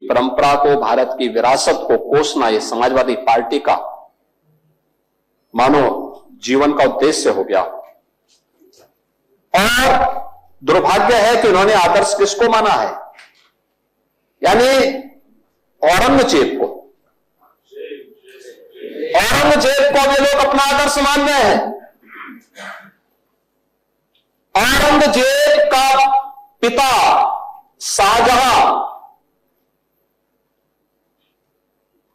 परंपरा को, भारत की विरासत को कोसना ये समाजवादी पार्टी का मानो जीवन का उद्देश्य हो गया। और दुर्भाग्य है कि उन्होंने आदर्श किसको माना है, यानी औरंगजेब को। औरंगजेब को ये लोग अपना आदर्श मान रहे हैं। औरंगजेब का पिता शाहजहां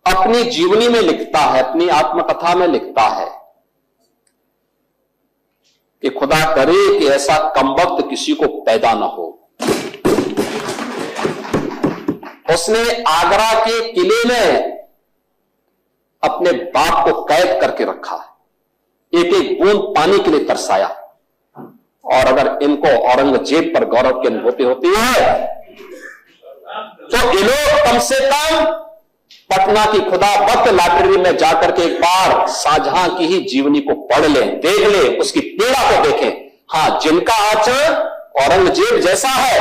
अपनी जीवनी में लिखता है, अपनी आत्मकथा में लिखता है कि खुदा करे कि ऐसा कमबख्त किसी को पैदा ना हो। उसने आगरा के किले में अपने बाप को कैद करके रखा, एक एक बूंद पानी के लिए तरसाया। और अगर इनको औरंगजेब पर गौरव की अनुभूति होती है तो ये लोग कम से कम पटना की खुदा बख्त लाइब्रेरी में जाकर के एक बार शाहजहां की ही जीवनी को पढ़ लें, देख लें, उसकी पीड़ा को देखें। हां, जिनका आचरण औरंगजेब जैसा है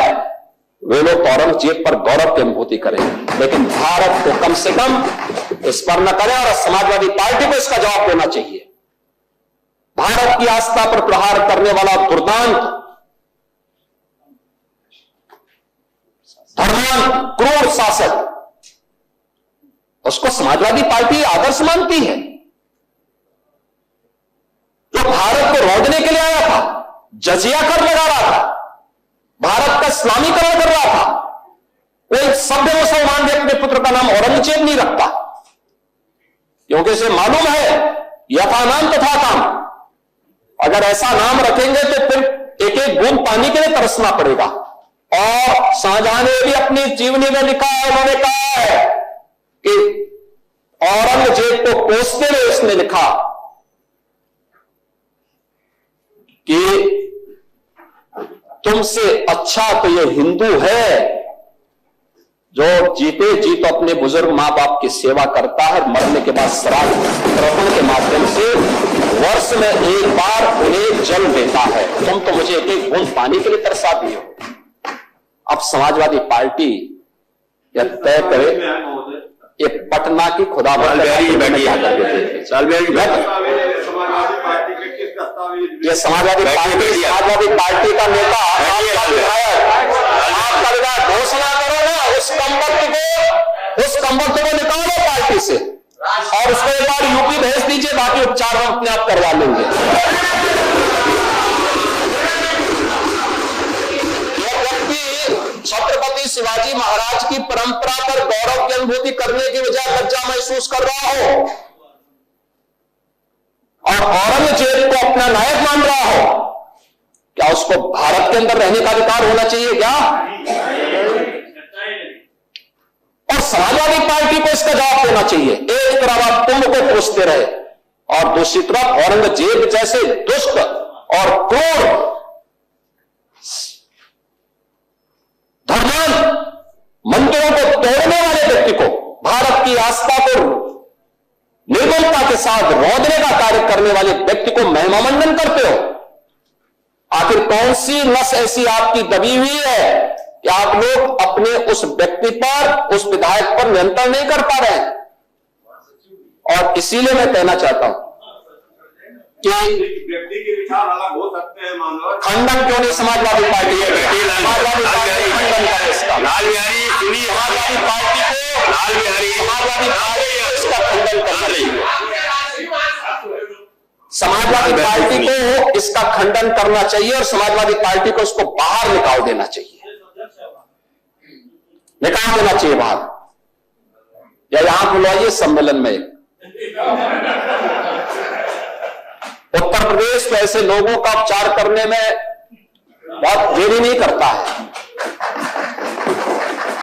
वे लोग औरंगजेब पर गौरव की अनुभूति करें, लेकिन भारत को कम से कम इस पर न करें। और समाजवादी पार्टी को इसका जवाब देना चाहिए। भारत की आस्था पर प्रहार करने वाला दुर्दांत, धर्मांत, क्रूर शासक, उसको समाजवादी पार्टी आदर्श मानती है। जो भारत को रौंदने के लिए आया था, जजिया कर लगा रहा था, भारत का इस्लामीकरण कर रहा था, कोई सभ्य मुसलमान भी अपने पुत्र का नाम औरंगजेब नहीं रखता, क्योंकि इसे मालूम है यथा नाम तथा काम। अगर ऐसा नाम रखेंगे तो फिर एक एक बूंद पानी के लिए तरसना पड़ेगा। और शाहजहां ने भी अपनी जीवनी में लिखा है, उन्होंने कहा है कि औरंगजेब को कोसते हुए उसने लिखा कि तुमसे अच्छा तो ये हिंदू है जो जीते जी तो अपने बुजुर्ग मां बाप की सेवा करता है, मरने के बाद श्राद्ध तर्पण के माध्यम से वर्ष में एक बार उन्हें जल देता है। तुम तो मुझे एक एक बूंद पानी के लिए तरसा दिए हो। अब समाजवादी पार्टी यह तय करे ये पटना की खुदा ये समाजवादी पार्टी का नेता, आपका विधायक घोषणा करो ना, उस कमबख्त को निकालो पार्टी से और उसको एक बार यूपी भेज दीजिए, बाकी उपचार हम अपने आप करवा लेंगे। यह व्यक्ति छत्रपति शिवाजी महाराज की परंपरा पर गौरव की अनुभूति करने की बजाय लज्जा महसूस कर रहा हो और औरंगजेब को अपना नायक मान रहा हो, क्या उसको भारत के अंदर रहने का अधिकार होना चाहिए क्या? और समाजवादी पार्टी को इसका जवाब देना चाहिए। एक तरफ आप कुंभ को कोसते रहे और दूसरी तरफ औरंगजेब जैसे दुष्ट और क्रूर धर्मांत मंदिरों को तोड़ने वाले व्यक्ति को, भारत की आस्था को निर्मलता के साथ रौंदने का कार्य करने वाले व्यक्ति को महिमामंडन करते हो। आखिर कौन सी नस ऐसी आपकी दबी हुई है कि आप लोग अपने उस व्यक्ति पर, उस विधायक पर नियंत्रण नहीं कर पा रहे हैं? और इसीलिए मैं कहना चाहता हूं कि व्यक्ति के विचार अलग हो सकते हैं, खंडन क्यों नहीं समाजवादी पार्टी है? समाजवादी पार्टी खंडन करे इसका। समाजवादी पार्टी को इसका खंडन करना चाहिए। समाजवादी पार्टी को इसका खंडन करना चाहिए और समाजवादी पार्टी को इसको बाहर निकाल देना चाहिए, निकाल देना चाहिए बाहर, या यहां बुलाइए सम्मेलन में। उत्तर प्रदेश तो ऐसे लोगों का उपचार करने में बहुत देरी नहीं करता है।